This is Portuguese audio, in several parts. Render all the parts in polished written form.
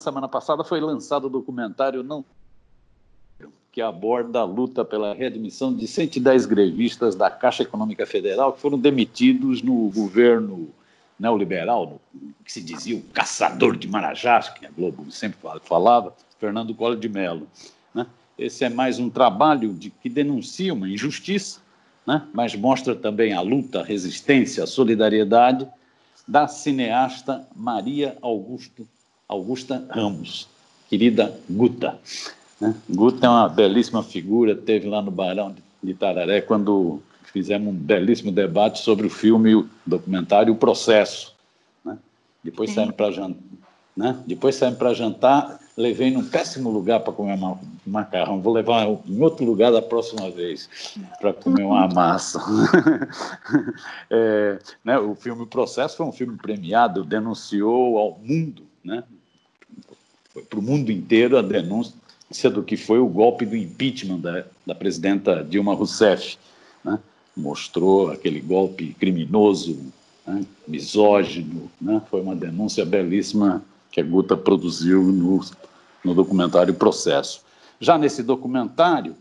semana passada foi lançado o documentário Não, que aborda a luta pela readmissão de 110 grevistas da Caixa Econômica Federal que foram demitidos no governo neoliberal, que se dizia o caçador de marajás, que a Globo sempre falava, Fernando Collor de Mello. Né? Esse é mais um trabalho que denuncia uma injustiça, né? Mas mostra também a luta, a resistência, a solidariedade da cineasta Maria Augusta Ramos, querida Guta. Né? Guta é uma belíssima figura, teve lá no Barão de Itararé quando fizemos um belíssimo debate sobre o filme, o documentário O Processo. Né? Depois saímos para jantar. Né? Depois saímos para jantar, levei num péssimo lugar para comer macarrão. Vou levar em outro lugar da próxima vez para comer uma massa. Né? O filme O Processo foi um filme premiado, denunciou ao mundo, né? Foi para o mundo inteiro a denúncia do que foi o golpe do impeachment da presidenta Dilma Rousseff. Né? Mostrou aquele golpe criminoso, né? Misógino. Né? Foi uma denúncia belíssima que a Guta produziu no documentário Processo. Já nesse documentário,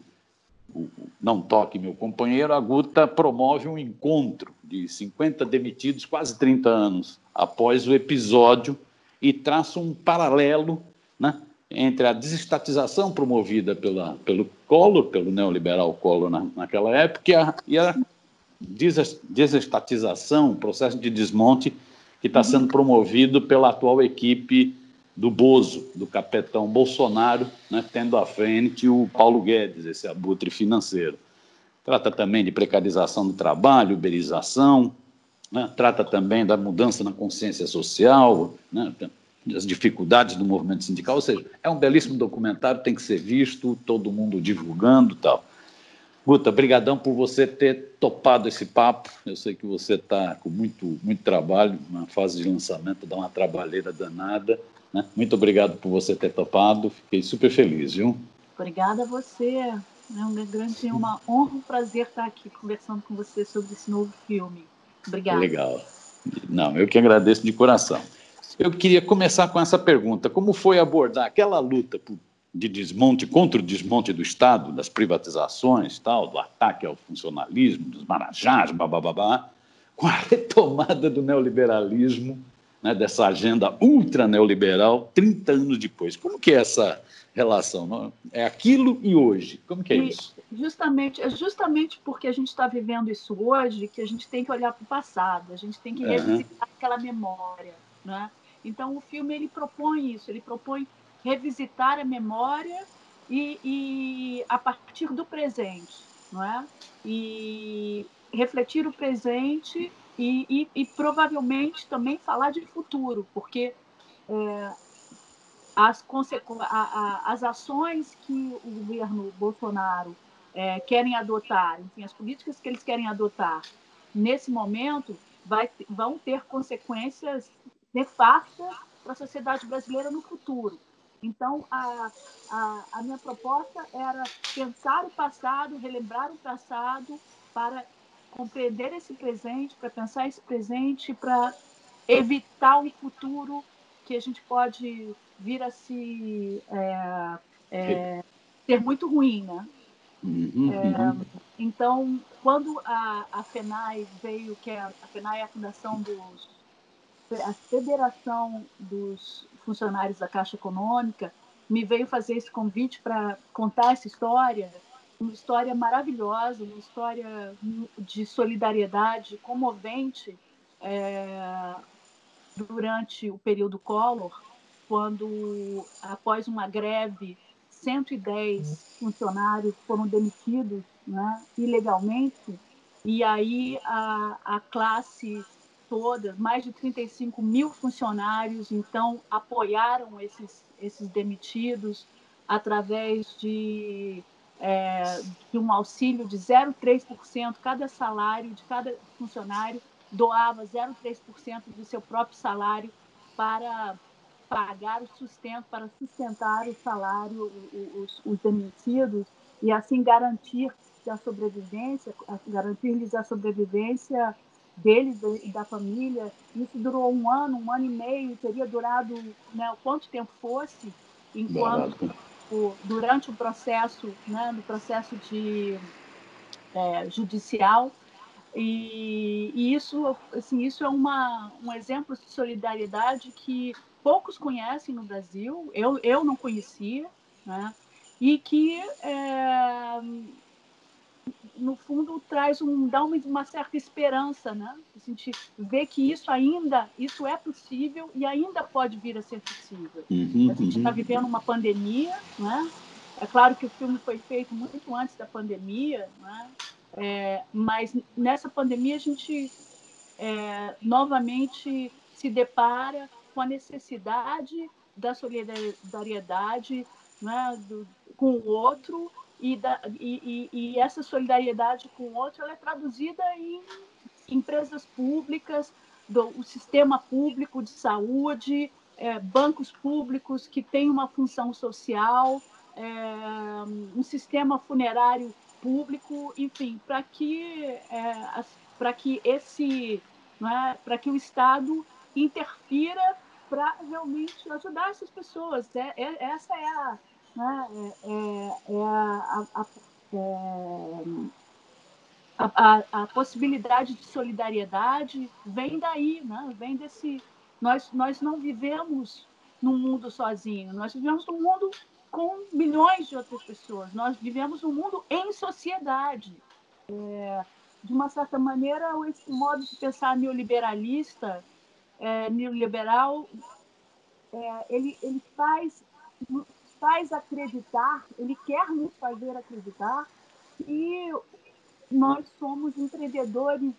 Não Toque Meu Companheiro, a Guta promove um encontro de 50 demitidos, quase 30 anos após o episódio, e traça um paralelo, né, entre a desestatização promovida pelo Collor, pelo neoliberal Collor naquela época, e a desestatização, o processo de desmonte que está sendo promovido pela atual equipe do Bozo, do capitão Bolsonaro, né, tendo à frente o Paulo Guedes, esse abutre financeiro. Trata também de precarização do trabalho, uberização, né, trata também da mudança na consciência social, né, das dificuldades do movimento sindical, ou seja, é um belíssimo documentário, tem que ser visto, todo mundo divulgando e tal. Guta, brigadão por você ter topado esse papo. Eu sei que você está com muito trabalho, na fase de lançamento, dá uma trabalheira danada. Né? Muito obrigado por você ter topado, fiquei super feliz, viu? Obrigada a você. É uma honra, um prazer estar aqui conversando com você sobre esse novo filme. Obrigada. Legal. Não, eu que agradeço de coração. Eu queria começar com essa pergunta: como foi abordar aquela luta de desmonte, contra o desmonte do Estado, das privatizações, tal, do ataque ao funcionalismo, dos marajás, babá, com a retomada do neoliberalismo, né, dessa agenda ultra neoliberal, 30 anos depois? Como que é essa relação? Não? É aquilo e hoje? Como que é isso? Justamente porque a gente está vivendo isso hoje que a gente tem que olhar para o passado, a gente tem que revisitar aquela memória, né? Então o filme ele propõe isso, ele propõe revisitar a memória e a partir do presente, não é? E refletir o presente e provavelmente também falar de futuro, porque as ações que o governo Bolsonaro querem adotar, enfim, as políticas que eles querem adotar nesse momento vão ter consequências nefastas para a sociedade brasileira no futuro. Então, a minha proposta era pensar o passado, relembrar o passado, para compreender esse presente, para pensar esse presente, para evitar um futuro que a gente pode vir a se ser muito ruim, né? Então, quando a FENAI veio, a FENAI é a Fundação a Federação dos Funcionários da Caixa Econômica, me veio fazer esse convite para contar essa história, uma história maravilhosa, uma história de solidariedade comovente, durante o período Collor, quando, após uma greve, 110 funcionários foram demitidos, né, ilegalmente, e aí a classe toda, mais de 35 mil funcionários, então, apoiaram esses demitidos através de um auxílio de 0,3%, cada salário de cada funcionário doava 0,3% do seu próprio salário para pagar o sustento, para sustentar o salário, os demitidos, e assim garantir-lhes a sobrevivência deles e da família. Isso durou um ano e meio, teria durado, né, quanto tempo fosse, enquanto durante o processo, né, no processo judicial. E isso, assim, isso é um exemplo de solidariedade que poucos conhecem no Brasil, eu não conhecia, né? E que, no fundo, dá uma certa esperança, né? A gente vê que isso é possível e ainda pode vir a ser possível. A gente está vivendo uma pandemia, né? É claro que o filme foi feito muito antes da pandemia, né? Mas nessa pandemia a gente novamente se depara com a necessidade da solidariedade, né, com o outro, e essa solidariedade com o outro ela é traduzida em empresas públicas, o sistema público de saúde, bancos públicos que têm uma função social, um sistema funerário público, enfim, para que para que o Estado interfira para realmente ajudar essas pessoas. Essa é a, né, a possibilidade de solidariedade vem daí, né? Vem desse. Nós não vivemos num mundo sozinho, nós vivemos num mundo com milhões de outras pessoas, nós vivemos num mundo em sociedade. De uma certa maneira, esse modo de pensar neoliberal, ele faz acreditar, ele quer nos fazer acreditar que nós somos empreendedores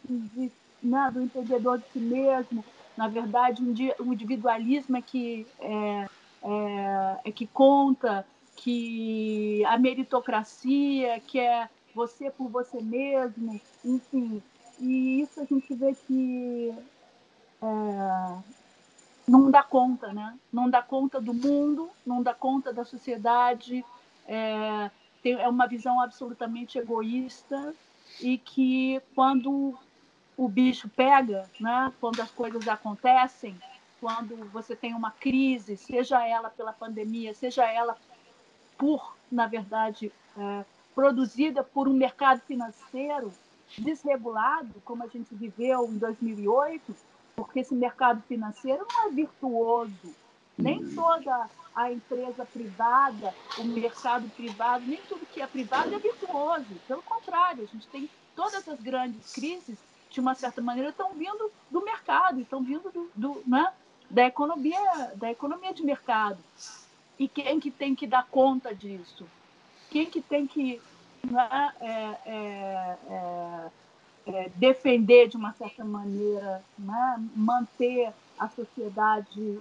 né, do empreendedor de si mesmo. Na verdade, o individualismo é que conta, que a meritocracia, que é você por você mesmo, enfim. E isso a gente vê que não dá conta, né? Não dá conta do mundo, não dá conta da sociedade, é uma visão absolutamente egoísta e que quando o bicho pega, né? Quando as coisas acontecem, quando você tem uma crise, seja ela pela pandemia, seja ela na verdade, produzida por um mercado financeiro desregulado, como a gente viveu em 2008, porque esse mercado financeiro não é virtuoso. Nem toda a empresa privada, o mercado privado, nem tudo que é privado é virtuoso. Pelo contrário, a gente tem todas as grandes crises, de uma certa maneira, estão vindo do mercado, estão vindo né, da economia de mercado. E quem que tem que dar conta disso? Quem que tem que, né, defender, de uma certa maneira, né, manter a sociedade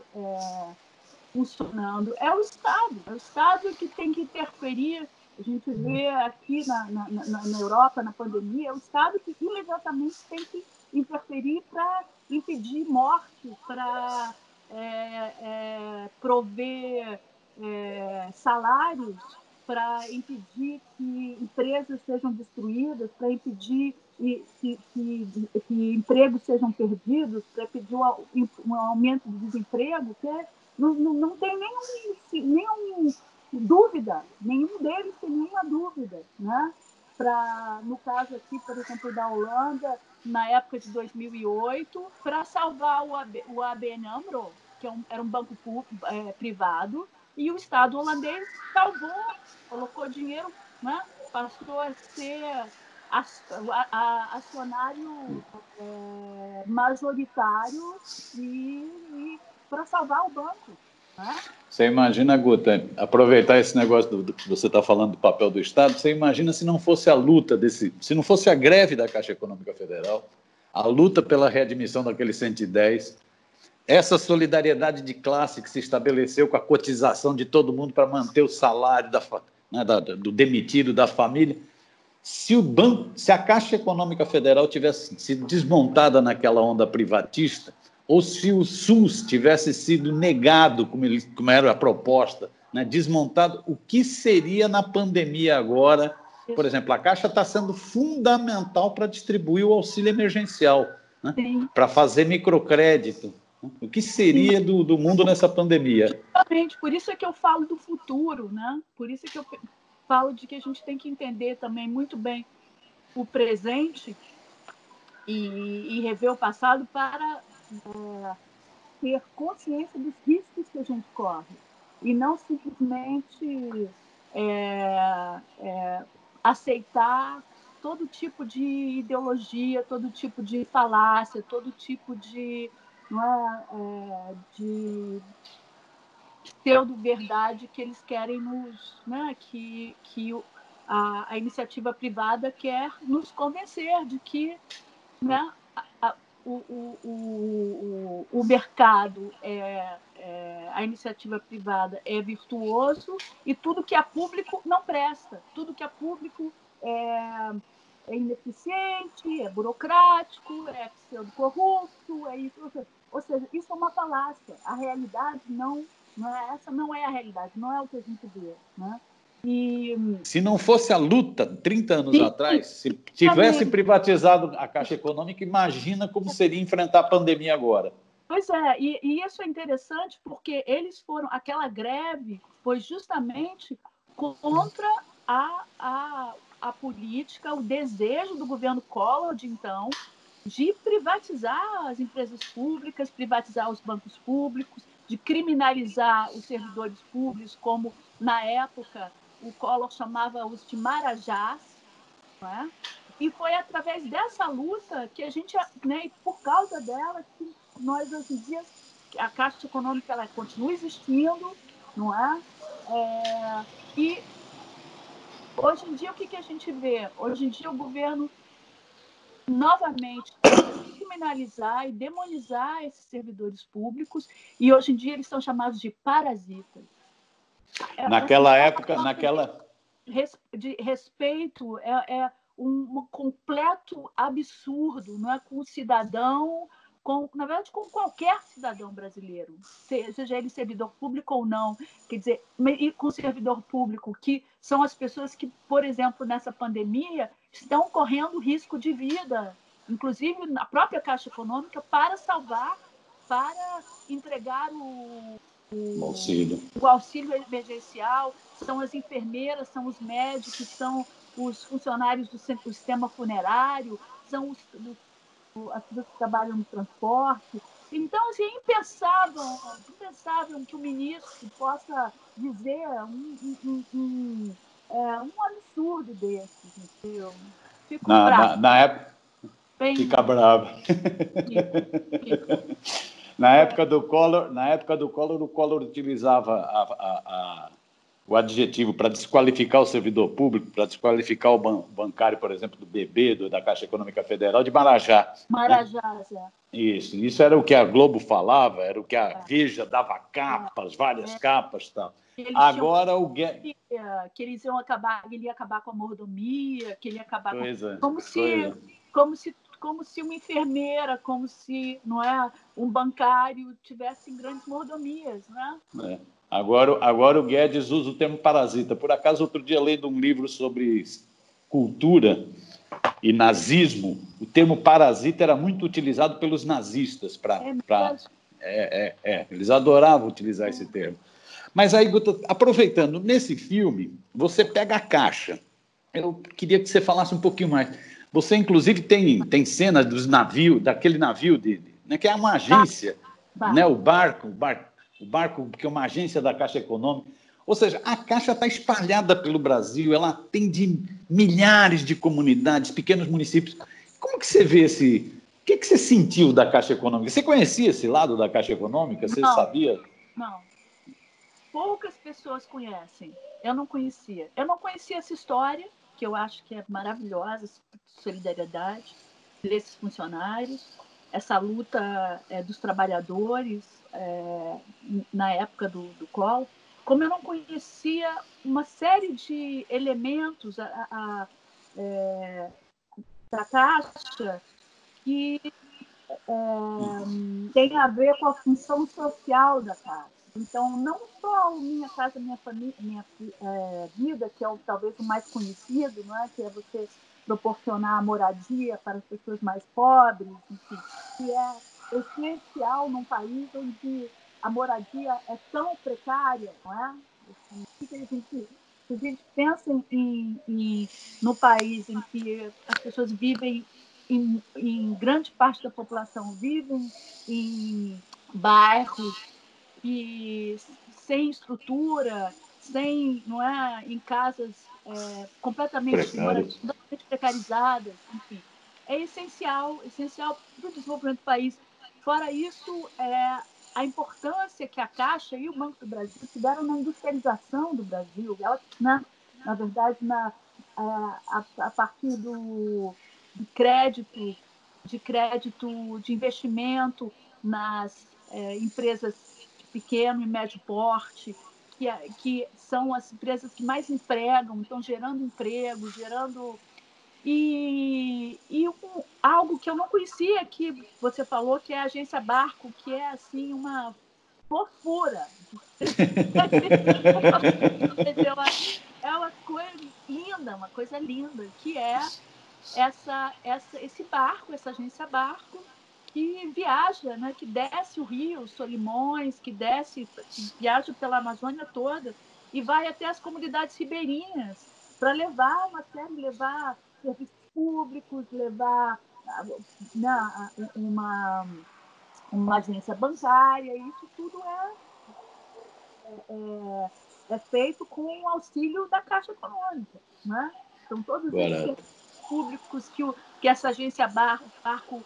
funcionando? É o Estado que tem que interferir. A gente vê aqui na Europa, na pandemia, é o Estado que imediatamente tem que interferir para impedir morte, para prover salários, para impedir que empresas sejam destruídas, para impedir que empregos sejam perdidos, para impedir um aumento do desemprego, que não tem nenhum dúvida, nenhum deles tem nenhuma dúvida, né? No caso aqui, por exemplo, da Holanda, na época de 2008, para salvar o ABN AMRO, que era um banco privado, e o Estado holandês salvou, colocou dinheiro, né? Passou a ser acionário majoritário e para salvar o banco. Né? Você imagina, Guta, aproveitar esse negócio do que você está falando do papel do Estado, você imagina se não fosse a luta se não fosse a greve da Caixa Econômica Federal, a luta pela readmissão daquele 110, essa solidariedade de classe que se estabeleceu com a cotização de todo mundo para manter o salário do demitido, da família. Se a Caixa Econômica Federal tivesse sido desmontada naquela onda privatista, ou se o SUS tivesse sido negado, como era a proposta, né, desmontado, o que seria na pandemia agora? Por exemplo, a Caixa está sendo fundamental para distribuir o auxílio emergencial. né? Para fazer microcrédito. O que seria do mundo nessa pandemia? Exatamente, por isso é que eu falo do futuro, né? Por isso é que eu falo de que a gente tem que entender também muito bem o presente e rever o passado para ter consciência dos riscos que a gente corre e não simplesmente aceitar todo tipo de ideologia, todo tipo de falácia, todo tipo de, de pseudo-verdade que eles querem que a iniciativa privada quer nos convencer de que, né, o mercado, a iniciativa privada é virtuoso e tudo que é público não presta, tudo que é público é ineficiente, é burocrático, é pseudo-corrupto, é isso. Ou seja, isso é uma falácia. A realidade essa não é a realidade, não é o que a gente vê, né? Se não fosse a luta, 30 anos atrás, se tivesse privatizado a Caixa Econômica, imagina como seria enfrentar a pandemia agora. Pois é, e isso é interessante porque aquela greve foi justamente contra a política, o desejo do governo Collor de então, de privatizar as empresas públicas, privatizar os bancos públicos, de criminalizar os servidores públicos, como na época o Collor chamava-os de marajás, não é? E foi através dessa luta que a gente, né, e por causa dela, que nós hoje em dia, a Caixa Econômica ela continua existindo, não é? E hoje em dia o que a gente vê? Hoje em dia o governo novamente tenta criminalizar e demonizar esses servidores públicos e hoje em dia eles são chamados de parasitas. Naquela época, de respeito é um completo absurdo, não é, com o cidadão, na verdade, com qualquer cidadão brasileiro, seja ele servidor público ou não, quer dizer, e com servidor público, que são as pessoas que, por exemplo, nessa pandemia, estão correndo risco de vida, inclusive na própria Caixa Econômica, para salvar, para entregar o auxílio emergencial, são as enfermeiras, são os médicos, são os funcionários do sistema funerário, são as pessoas que trabalham no transporte. Então, assim, é impensável que o ministro possa dizer um absurdo desses, entendeu? Fico bravo. Na época, fica bravo. Na época do Collor, o Collor utilizava o adjetivo para desqualificar o servidor público, para desqualificar o bancário, por exemplo, do BB, da Caixa Econômica Federal, de Marajá. Marajás, né? Isso era o que a Globo falava, era o que a Veja dava capas, várias capas e tal. Agora o Guedes... Que eles iam acabar, ele ia acabar com a mordomia, que ele ia acabar como se uma enfermeira, como se, não é, um bancário tivessem grandes mordomias, né? Agora o Guedes usa o termo parasita. Por acaso, outro dia, lendo um livro sobre cultura e nazismo, o termo parasita era muito utilizado pelos nazistas. Eles adoravam utilizar esse termo. Mas aí, Guta, aproveitando, nesse filme, você pega a Caixa. Eu queria que você falasse um pouquinho mais. Você, inclusive, tem cenas dos navios, daquele navio dele, né, que é uma agência, né, o barco, que é uma agência da Caixa Econômica. Ou seja, a Caixa está espalhada pelo Brasil, ela atende milhares de comunidades, pequenos municípios. Como que você vê o que você sentiu da Caixa Econômica? Você conhecia esse lado da Caixa Econômica? Você sabia? Não. Poucas pessoas conhecem. Eu não conhecia. Eu não conhecia essa história, que eu acho que é maravilhosa, essa solidariedade desses funcionários, essa luta dos trabalhadores na época do Collor. Como eu não conhecia uma série de elementos da Caixa que tem a ver com a função social da Caixa. Então, não só o Minha Casa Minha Família, Minha Vida, que é talvez o mais conhecido, não é? Que é você proporcionar moradia para as pessoas mais pobres, enfim, que é essencial num país onde a moradia é tão precária, não é? Assim, se a gente pensa no país em que as pessoas vivem, em grande parte da população vivem em bairros e sem estrutura, sem, não é, em casas completamente precarizadas, enfim, é essencial para o desenvolvimento do país. Fora isso, a importância que a Caixa e o Banco do Brasil tiveram na industrialização do Brasil. Ela, né, na verdade, a partir de crédito, de investimento nas empresas de pequeno e médio porte, que são as empresas que mais empregam, estão gerando emprego, gerando... algo que eu não conhecia, que você falou, que é a Agência Barco, que é assim uma fofura. É uma coisa linda, que é esse barco, essa agência Barco, que viaja, né, que desce o Rio Solimões, que viaja pela Amazônia toda e vai até as comunidades ribeirinhas para levar serviços públicos, levar, né, uma agência bancária. Isso tudo é feito com o auxílio da Caixa Econômica, né? Então, todos esses serviços públicos que essa agência Barco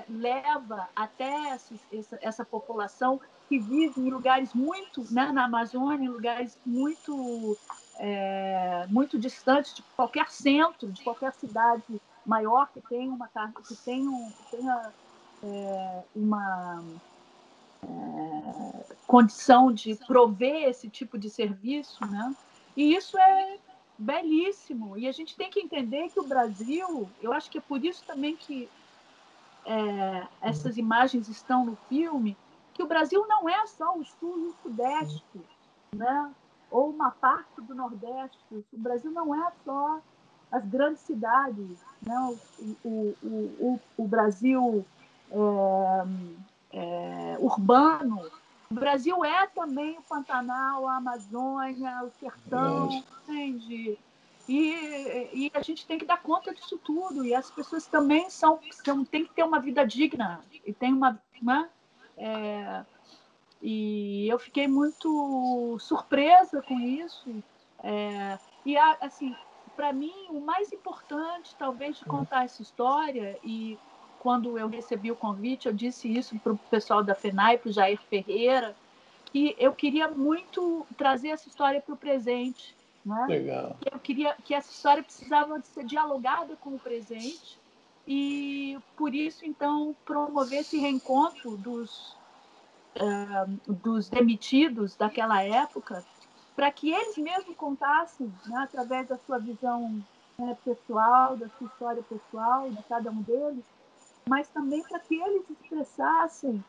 leva até essa população que vive em lugares muito, né, na Amazônia, em lugares muito, muito distantes de qualquer centro, de qualquer cidade maior que tenha uma condição de prover esse tipo de serviço, né? E isso é belíssimo. E a gente tem que entender que o Brasil, eu acho que é por isso também que essas imagens estão no filme, que o Brasil não é só o Sul e o Sudeste, né? Ou uma parte do Nordeste. O Brasil não é só as grandes cidades, né? O Brasil urbano. O Brasil é também o Pantanal, a Amazônia, o sertão, entende? E a gente tem que dar conta disso tudo. E as pessoas também têm que ter uma vida digna. E tem e eu fiquei muito surpresa com isso. Assim, para mim, o mais importante, talvez, de contar essa história, e quando eu recebi o convite, eu disse isso para o pessoal da FENAI, para o Jair Ferreira, que eu queria muito trazer essa história para o presente. Né? Legal. Eu queria que essa história precisava de ser dialogada com o presente, e por isso, então, promover esse reencontro dos demitidos daquela época, para que eles mesmos contassem, né, através da sua visão pessoal, da sua história pessoal, de cada um deles, mas também para que eles expressassem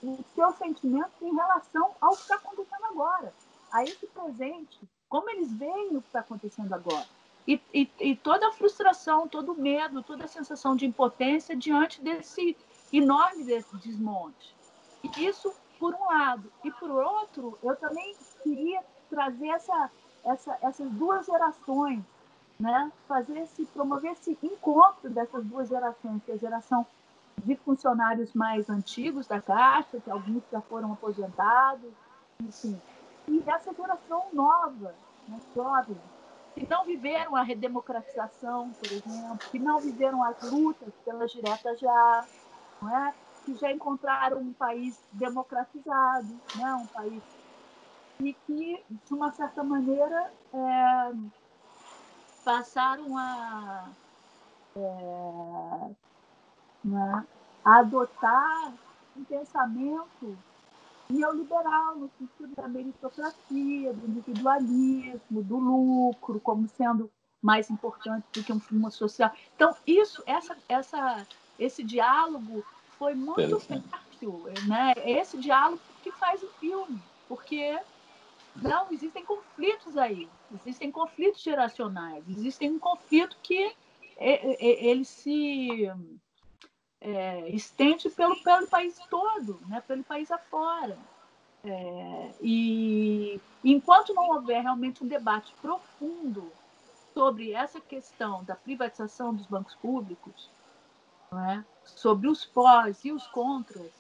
os seus sentimentos em relação ao que está acontecendo agora, a esse presente, como eles veem o que está acontecendo agora. E toda a frustração, todo o medo, toda a sensação de impotência diante desse enorme desmonte. Isso por um lado. E por outro, eu também queria trazer essas duas gerações, né? Promover esse encontro dessas duas gerações, que é a geração de funcionários mais antigos da Caixa, que alguns já foram aposentados, enfim, e essa geração nova, né, jovens, que não viveram a redemocratização, por exemplo, que não viveram as lutas pelas diretas já, não é? Que já encontraram um país democratizado, né? Um país e que, de uma certa maneira, passaram né, a adotar um pensamento neoliberal, no sentido da meritocracia, do individualismo, do lucro, como sendo mais importante do que um fumo social. Então, esse diálogo foi muito fértil, né? Esse diálogo que faz o filme, porque Não, existem conflitos aí, existem conflitos geracionais, existem um conflito que ele se estende pelo país todo, né? Pelo país afora. E enquanto não houver realmente um debate profundo sobre essa questão da privatização dos bancos públicos, não é? Sobre os prós e os contras,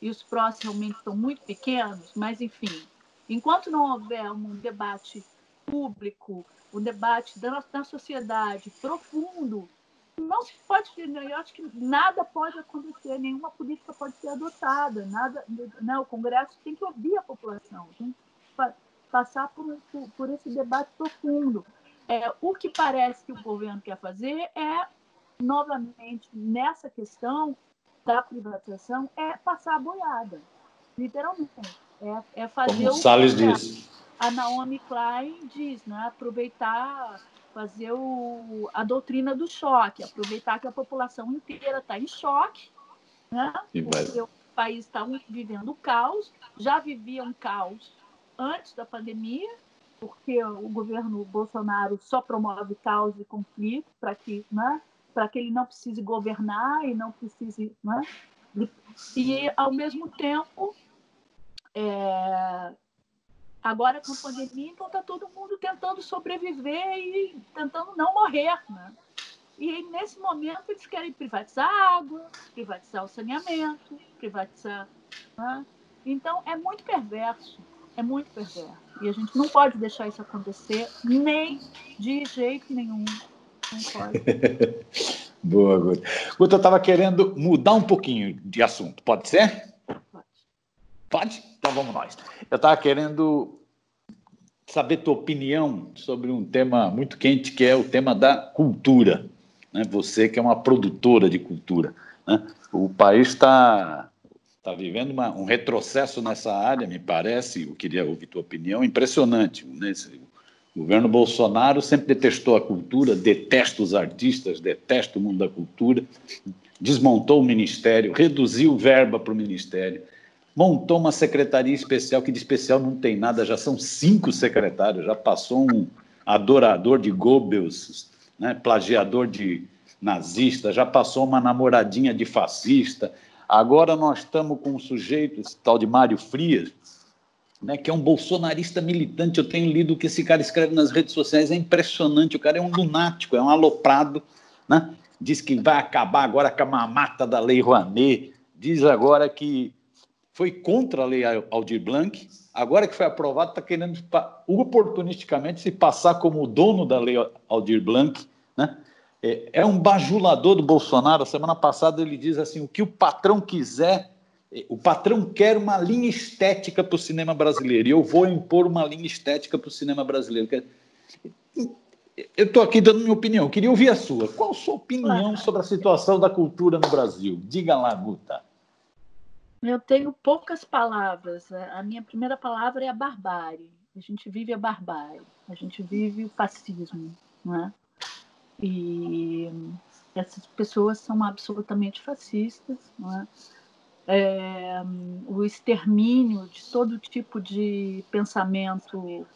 e os prós realmente são muito pequenos, mas, enfim, enquanto não houver um debate público, um debate da sociedade profundo, não se pode, eu acho que nada pode acontecer, nenhuma política pode ser adotada, nada, não, o Congresso tem que ouvir a população, tem que passar por esse debate profundo. O que parece que o governo quer fazer é, novamente, nessa questão da privatização, é passar a boiada, literalmente. É fazer como o Salles disse. A Naomi Klein diz, né? Aproveitar, fazer a doutrina do choque, aproveitar que a população inteira está em choque, né? Porque o país está vivendo caos, já vivia um caos antes da pandemia, porque o governo Bolsonaro só promove caos e conflito para que, né, para que ele não precise governar e não precise, né? E ao mesmo tempo, agora com a pandemia, então está todo mundo tentando sobreviver e tentando não morrer, né? E nesse momento eles querem privatizar a água, privatizar o saneamento, privatizar, né? Então é muito perverso. É muito perverso. E a gente não pode deixar isso acontecer, nem de jeito nenhum. Não pode. Boa, Guta. Guta, eu estava querendo mudar um pouquinho de assunto. Pode ser? Pode. Pode? Então vamos nós. Eu estava querendo saber tua opinião sobre um tema muito quente, que é o tema da cultura. Né? Você que é uma produtora de cultura. Né? O país está vivendo um retrocesso nessa área, me parece, eu queria ouvir tua opinião, impressionante. Né? O governo Bolsonaro sempre detestou a cultura, detesta os artistas, detesta o mundo da cultura, desmontou o ministério, reduziu verba para o ministério, montou uma secretaria especial, que de especial não tem nada, já são 5 secretários, já passou um adorador de Goebbels, né, plagiador de nazista, já passou uma namoradinha de fascista. Agora nós estamos com um sujeito, esse tal de Mário Frias, né, que é um bolsonarista militante. Eu tenho lido o que esse cara escreve nas redes sociais, é impressionante. O cara é um lunático, é um aloprado, né? Diz que vai acabar agora com a mamata da Lei Rouanet, diz agora que foi contra a Lei Aldir Blanc, agora que foi aprovado, está querendo oportunisticamente se passar como o dono da Lei Aldir Blanc, né? É um bajulador do Bolsonaro. A semana passada ele diz assim, o que o patrão quiser, o patrão quer uma linha estética para o cinema brasileiro, e eu vou impor uma linha estética para o cinema brasileiro. Eu estou aqui dando minha opinião, queria ouvir a sua. Qual a sua opinião sobre a situação da cultura no Brasil? Diga lá, Guta. Eu tenho poucas palavras. A minha primeira palavra é a barbárie. A gente vive a barbárie, a gente vive o fascismo, não é? E essas pessoas são absolutamente fascistas, não é? O extermínio de todo tipo de pensamento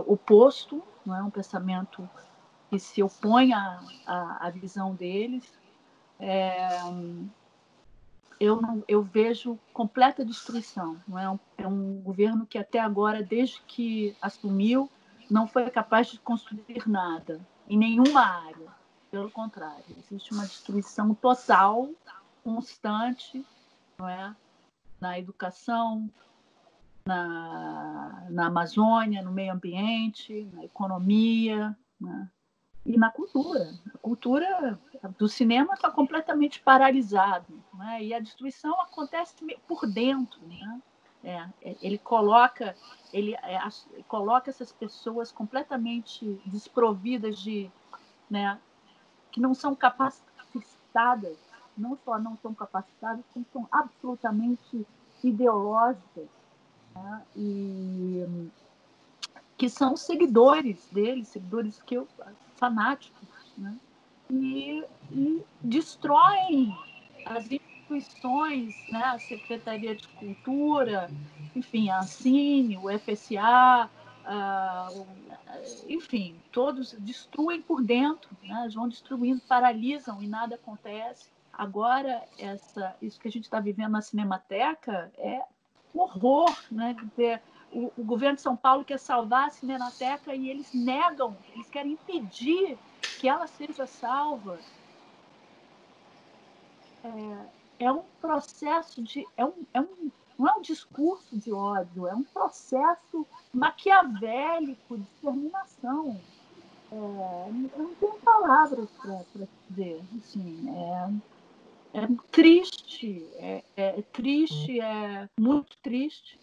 oposto, não é? Um pensamento que se opõe à visão deles. Eu vejo completa destruição. Não é? É um governo que até agora, desde que assumiu, não foi capaz de construir nada, em nenhuma área. Pelo contrário, existe uma destruição total, constante, não é? Na educação, na Amazônia, no meio ambiente, na economia, né? E na cultura. A cultura do cinema está completamente paralisado, né? E a destruição acontece por dentro, né? Ele coloca essas pessoas completamente desprovidas de, né, que não são capacitadas, não só não são capacitadas, como são absolutamente ideológicas, né? E que são seguidores dele, seguidores fanáticos, né? E destroem as instituições, né, a Secretaria de Cultura, enfim, a Ancine, o FSA, enfim, todos destruem por dentro, né, vão destruindo, paralisam e nada acontece. Agora, isso que a gente está vivendo na Cinemateca é um horror, né? O governo de São Paulo quer salvar a Cinemateca e eles negam, eles querem impedir que ela seja salva. É um processo não é um discurso de ódio, é um processo maquiavélico de exterminação. Eu não tenho palavras para dizer. Assim, é triste, triste, é muito triste.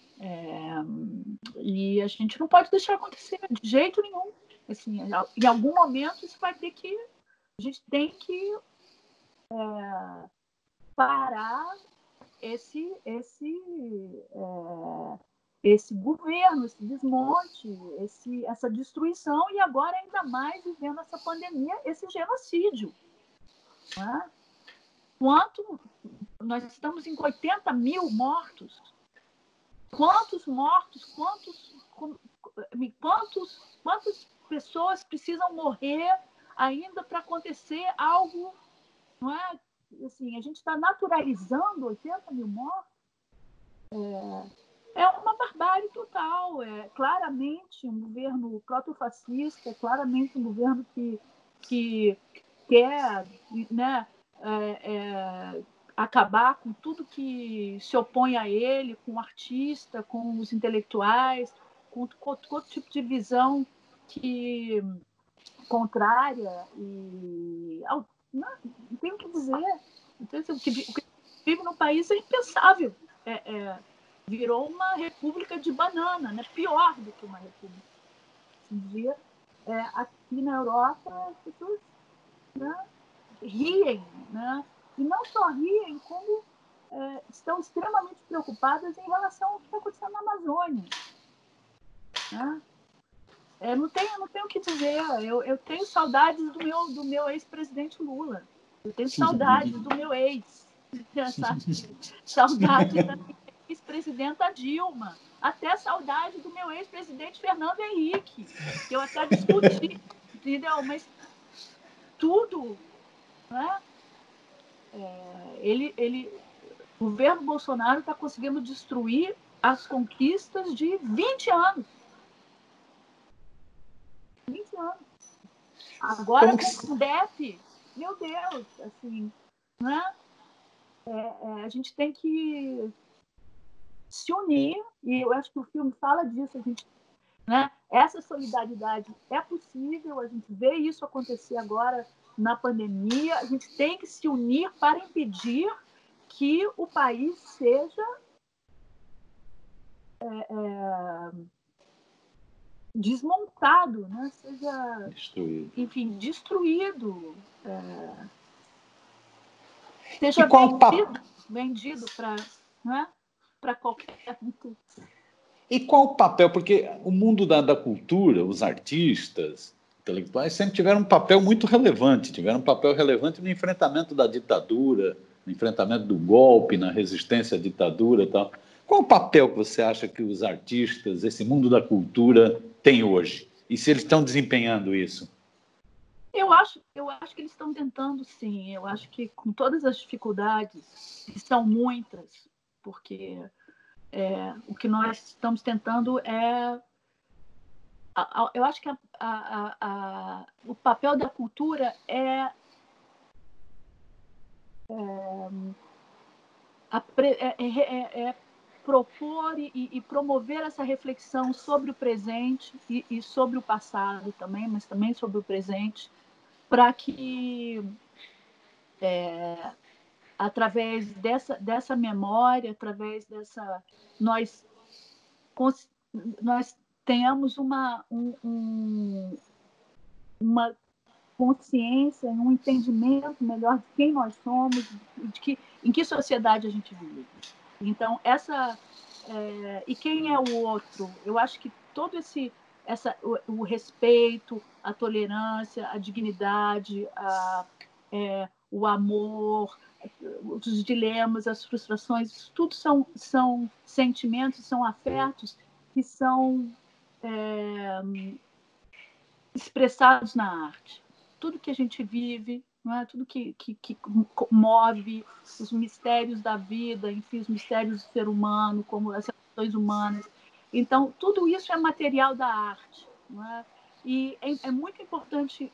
E a gente não pode deixar acontecer de jeito nenhum. Assim, em algum momento isso vai ter que... A gente tem que parar esse governo, esse desmonte, essa destruição, e agora ainda mais vivendo essa pandemia, esse genocídio. Né? Nós estamos em 80 mil mortos. Quantos mortos, quantas pessoas precisam morrer ainda para acontecer algo, não é? Assim, a gente está naturalizando 80 mil mortos. É uma barbárie total. É claramente um governo protofascista, é claramente um governo que quer, né, acabar com tudo que se opõe a ele, com o artista, com os intelectuais, com todo tipo de visão contrária. E não tem o que dizer. Então, o que vive no país é impensável. Virou uma república de banana, né? Pior do que uma república. Um dia, aqui na Europa, as pessoas, né, riem, né? E não só riem, como estão extremamente preocupadas em relação ao que está acontecendo na Amazônia. Né? Não tenho o que dizer. Eu tenho saudades do meu ex-presidente Lula. Eu tenho saudades do meu ex. Saudade da minha ex-presidenta Dilma. Até saudade do meu ex-presidente Fernando Henrique, que eu até discuti, entendeu? Mas tudo, né? O governo Bolsonaro está conseguindo destruir as conquistas de 20 anos. 20 anos. Agora, com o DEP, meu Deus, assim, né? A gente tem que se unir, e eu acho que o filme fala disso, né? Essa solidariedade é possível, a gente vê isso acontecer agora na pandemia, a gente tem que se unir para impedir que o país seja desmontado, né? Seja destruído. Enfim, destruído. Seja vendido para, né? Para qualquer um. E qual o papel? Porque o mundo da cultura, os artistas, intelectuais, sempre tiveram um papel muito relevante, tiveram um papel relevante no enfrentamento da ditadura, no enfrentamento do golpe, na resistência à ditadura e tal. Qual o papel que você acha que os artistas, esse mundo da cultura, têm hoje? E se eles estão desempenhando isso? Eu acho que eles estão tentando, sim. Eu acho que, com todas as dificuldades, que são muitas, porque o que nós estamos tentando eu acho que o papel da cultura é propor e promover essa reflexão sobre o presente e sobre o passado também, mas também sobre o presente, para que através dessa memória, através dessa nós tenhamos uma consciência, um entendimento melhor de quem nós somos, em que sociedade a gente vive. Então, e quem é o outro? Eu acho que todo o respeito, a tolerância, a dignidade, o amor, os dilemas, as frustrações, tudo são sentimentos, são afetos que são expressados na arte. Tudo que a gente vive, não é? Tudo que move os mistérios da vida, enfim, os mistérios do ser humano, como as relações humanas. Então, tudo isso é material da arte. Não é? E é muito importante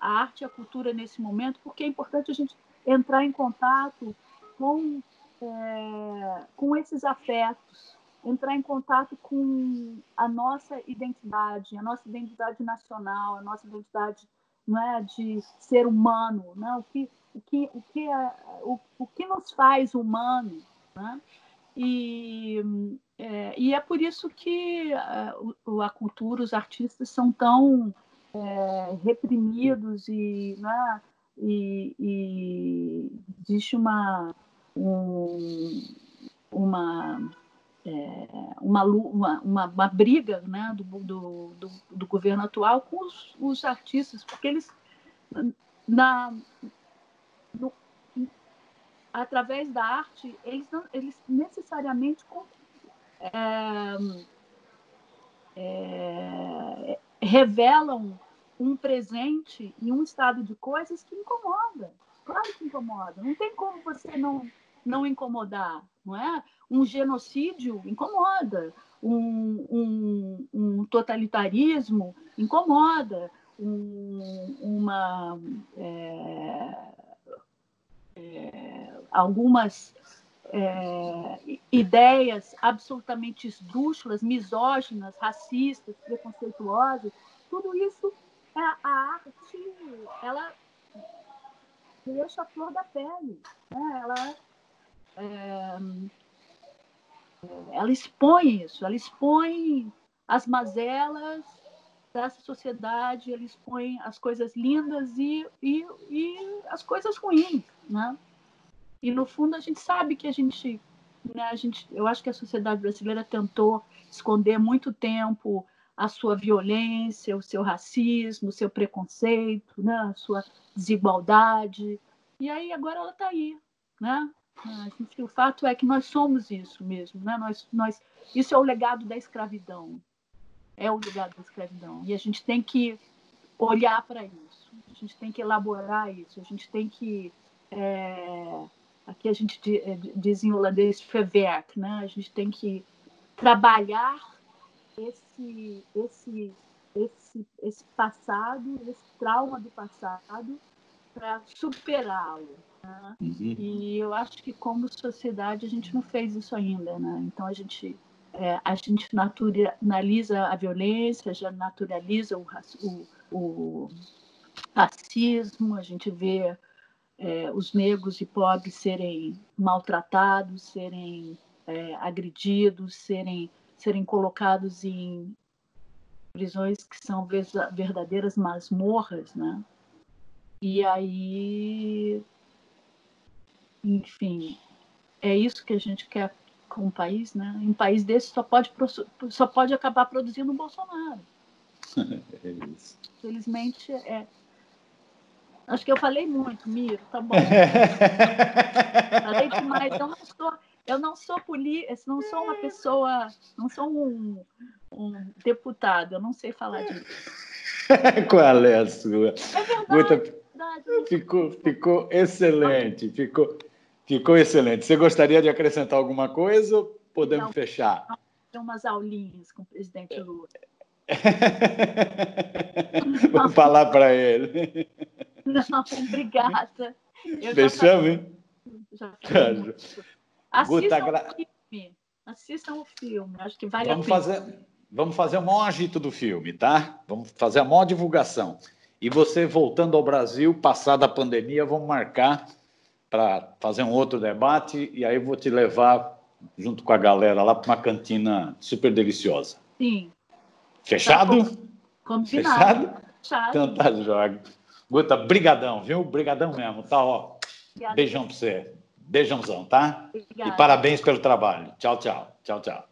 a arte e a cultura nesse momento, porque é importante a gente entrar em contato com esses afetos, entrar em contato com a nossa identidade nacional, a nossa identidade, não é, de ser humano, né? O que nos faz humano, né? E é por isso que a cultura, os artistas são tão reprimidos né? E existe uma briga, né, do governo atual com os artistas, porque eles, através da arte, eles necessariamente revelam um presente e um estado de coisas que incomoda. Claro que incomoda. Não tem como você não incomodar, não é? Um genocídio incomoda. Um totalitarismo incomoda. Algumas ideias absolutamente esdrúxulas, misóginas, racistas, preconceituosas, tudo isso, a arte, ela deixa a flor da pele, né? Ela expõe isso, ela expõe as mazelas dessa sociedade, ela expõe as coisas lindas e as coisas ruins, né? E, no fundo, a gente sabe que eu acho que a sociedade brasileira tentou esconder muito tempo a sua violência, o seu racismo, o seu preconceito, né? A sua desigualdade. E aí, agora ela está aí, né? O fato é que nós somos isso mesmo, né? Isso é o legado da escravidão. É o legado da escravidão. E a gente tem que olhar para isso. A gente tem que elaborar isso. A gente tem que... Aqui a gente diz em holandês verwerk, né? A gente tem que trabalhar esse passado, esse trauma do passado, para superá-lo. Né? Uhum. E eu acho que, como sociedade, a gente não fez isso ainda. Né? Então, a gente naturaliza a violência, já naturaliza o racismo, a gente vê os negros e pobres serem maltratados, serem agredidos, serem colocados em prisões que são verdadeiras masmorras, né? E aí, enfim, é isso que a gente quer com o país, né? Um país desse só pode acabar produzindo o Bolsonaro. É isso. Felizmente, acho que eu falei muito, Miro, tá bom. Falei demais. Eu não sou polícia, não sou uma pessoa, não sou um deputado, eu não sei falar disso. Qual é a sua? É verdade. Ficou excelente, ficou excelente. Você gostaria de acrescentar alguma coisa ou podemos fechar? Tem umas aulinhas com o presidente Lula. Vou falar para ele. Não, obrigada. Fechamos, hein? Assistam o filme, acho que vale a pena. Vamos fazer o maior agito do filme, tá? Vamos fazer a maior divulgação. E você, voltando ao Brasil, passada a pandemia, vamos marcar para fazer um outro debate e aí vou te levar, junto com a galera, lá para uma cantina super deliciosa. Sim. Fechado? Tá combinado. Fechado? Então tá, joga. Guta, brigadão, viu? Brigadão mesmo, tá? Ó, beijão para você. Beijãozão, tá? Obrigada. E parabéns pelo trabalho. Tchau, tchau. Tchau, tchau.